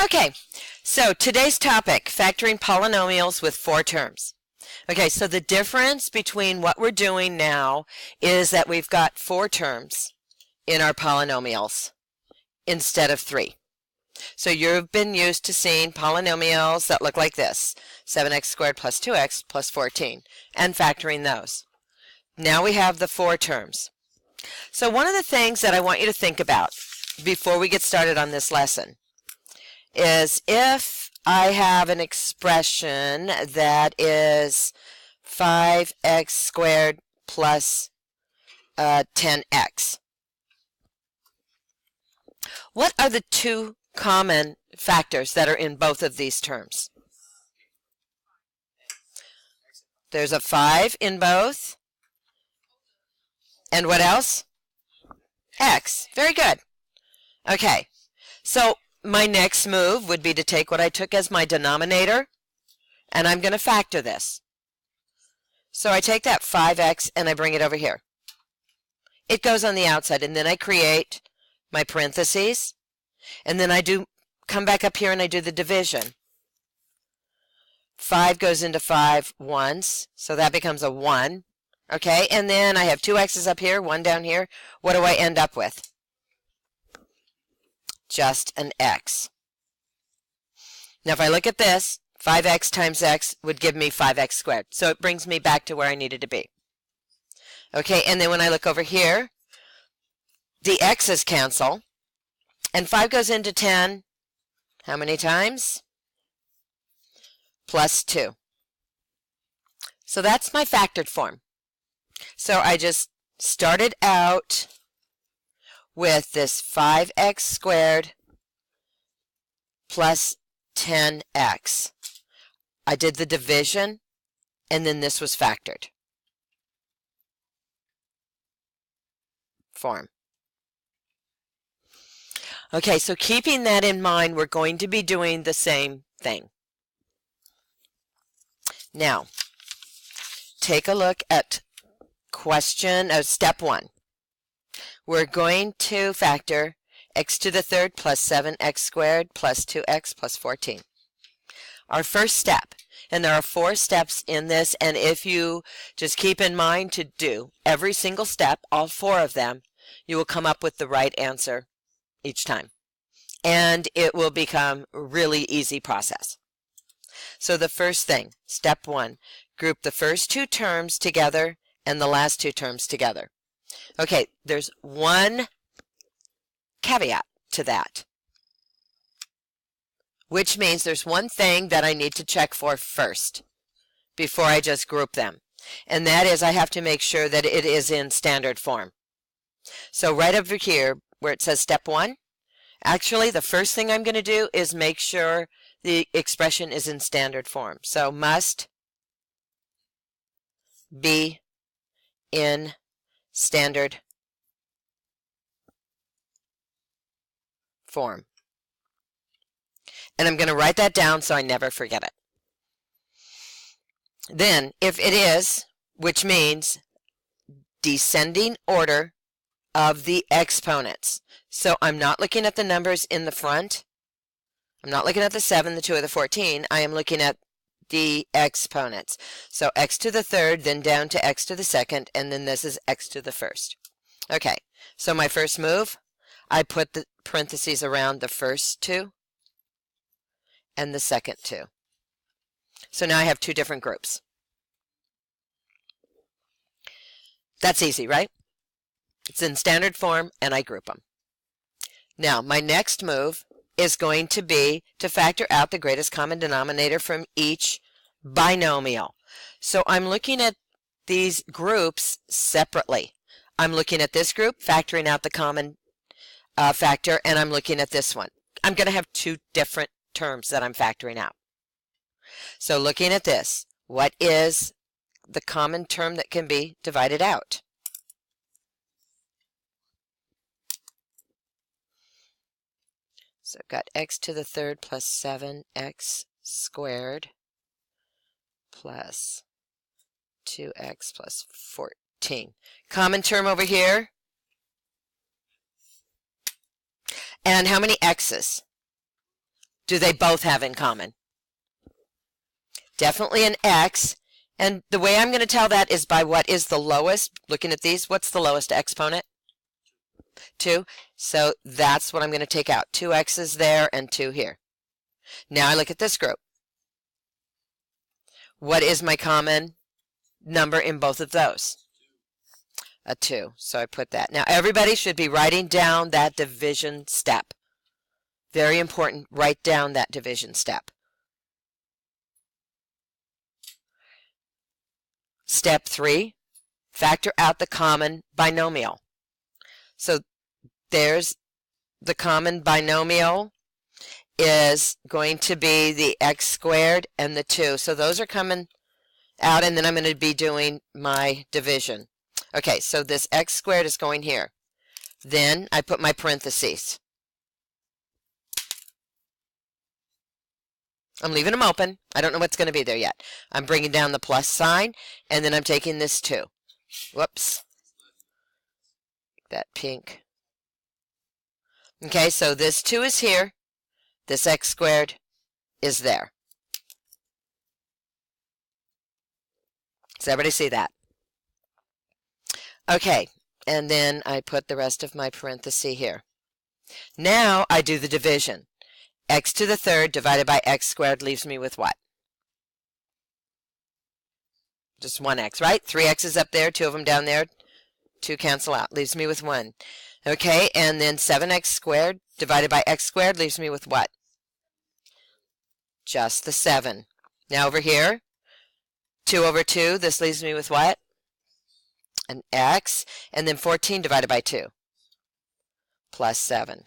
Okay, so today's topic, factoring polynomials with 4 terms. Okay, so the difference between what we're doing now is that we've got 4 terms in our polynomials instead of 3. So you've been used to seeing polynomials that look like this, 7x squared plus 2x plus 14, and factoring those. Now we have the 4 terms. So one of the things that I want you to think about before we get started on this lesson is if I have an expression that is 5x squared plus 10x. What are the 2 common factors that are in both of these terms? There's a 5 in both. And what else? X. Very good. Okay, so my next move would be to take what I took as my denominator, and I'm going to factor this. So I take that 5x and I bring it over here. It goes on the outside, and then I create my parentheses, and then I come back up here and I do the division. 5 goes into 5 once, so that becomes a 1. Okay, and then I have 2 x's up here, 1 down here. What do I end up with? Just an x. Now if I look at this, 5x times x would give me 5x squared. So it brings me back to where I needed to be. Okay, and then when I look over here, the x's cancel, and 5 goes into 10, how many times? Plus 2. So that's my factored form. So I just started out with this 5x squared plus 10x. I did the division, and then this was factored form. Okay, so keeping that in mind, we're going to be doing the same thing. Now, take a look at step 1. We're going to factor x to the third plus 7x squared plus 2x plus 14. Our first step, and there are 4 steps in this, and if you just keep in mind to do every single step, all 4 of them, you will come up with the right answer each time. And it will become a really easy process. So the first thing, step 1, group the first 2 terms together and the last 2 terms together. Okay, there's one caveat to that, which means there's one thing that I need to check for first before I just group them, and that is I have to make sure that it is in standard form. So right over here where it says step 1, actually the first thing I'm going to do is make sure the expression is in standard form. So must be in standard form. And I'm going to write that down so I never forget it. Then, if it is, which means descending order of the exponents. So I'm not looking at the numbers in the front. I'm not looking at the 7, the 2, or the 14. I am looking at the exponents. So x to the third, then down to x to the second, and then this is x to the first. Okay, so my first move, I put the parentheses around the first 2 and the second 2. So now I have 2 different groups. That's easy, right? It's in standard form, and I group them. Now, my next move is going to be to factor out the greatest common denominator from each binomial. So I'm looking at these groups separately. I'm looking at this group, factoring out the common factor, and I'm looking at this one. I'm going to have 2 different terms that I'm factoring out. So looking at this, what is the common term that can be divided out? So I've got x to the third plus 7x squared plus 2x plus 14. Common term over here. And how many x's do they both have in common? Definitely an x. And the way I'm going to tell that is by what is the lowest. Looking at these, what's the lowest exponent? 2. So that's what I'm going to take out. 2 x's there and 2 here. Now I look at this group. What is my common number in both of those? A 2. So I put that. Now everybody should be writing down that division step. Very important, write down that division step. Step 3, factor out the common binomial. So there's the common binomial is going to be the x squared and the 2. So those are coming out, and then I'm going to be doing my division. Okay, so this x squared is going here. Then I put my parentheses. I'm leaving them open. I don't know what's going to be there yet. I'm bringing down the plus sign, and then I'm taking this 2. Whoops. That pink. Okay, so this 2 is here. This x squared is there. Does everybody see that? Okay, and then I put the rest of my parenthesis here. Now I do the division. X to the third divided by x squared leaves me with what? Just 1x, right? 3 x's up there, 2 of them down there. 2 cancel out. Leaves me with 1. Okay, and then 7x squared divided by x squared leaves me with what? Just the 7. Now over here, 2 over 2, this leaves me with what? An x. And then 14 divided by 2. Plus 7.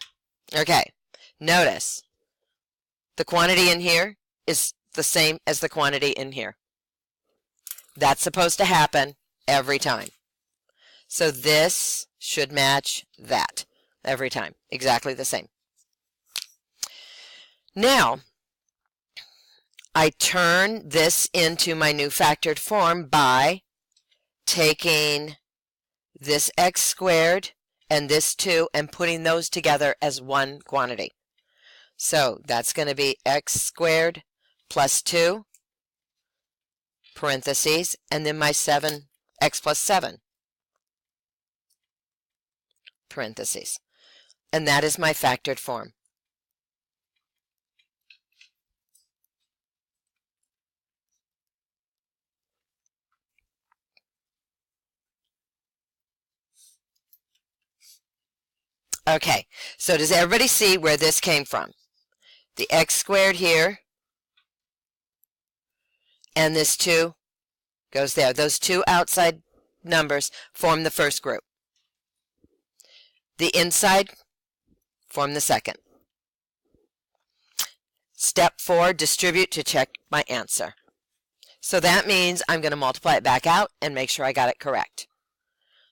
Okay, notice the quantity in here is the same as the quantity in here. That's supposed to happen every time. So this should match that every time. Exactly the same. Now, I turn this into my new factored form by taking this x squared and this 2 and putting those together as one quantity. So that's going to be x squared plus 2, parentheses, and then my 7, x plus 7, parentheses. And that is my factored form. Okay, so does everybody see where this came from? The x squared here, and this 2 goes there. Those 2 outside numbers form the first group. The inside form the second. Step 4, distribute to check my answer. So that means I'm going to multiply it back out and make sure I got it correct.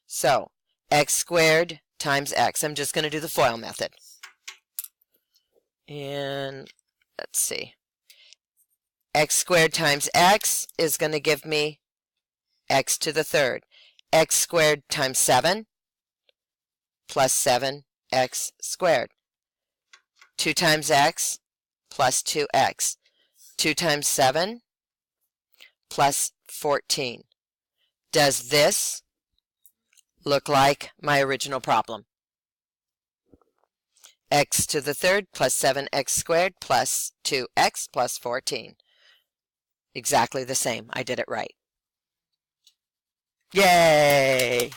So x squared times x. I'm just going to do the FOIL method. And let's see. X squared times x is going to give me x to the third. X squared times 7 plus 7x squared. 2 times x plus 2x. 2 times 7 plus 14. Does this look like my original problem? X to the third plus 7x squared plus 2x plus 14. Exactly the same. I did it right. Yay!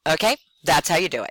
Okay, that's how you do it.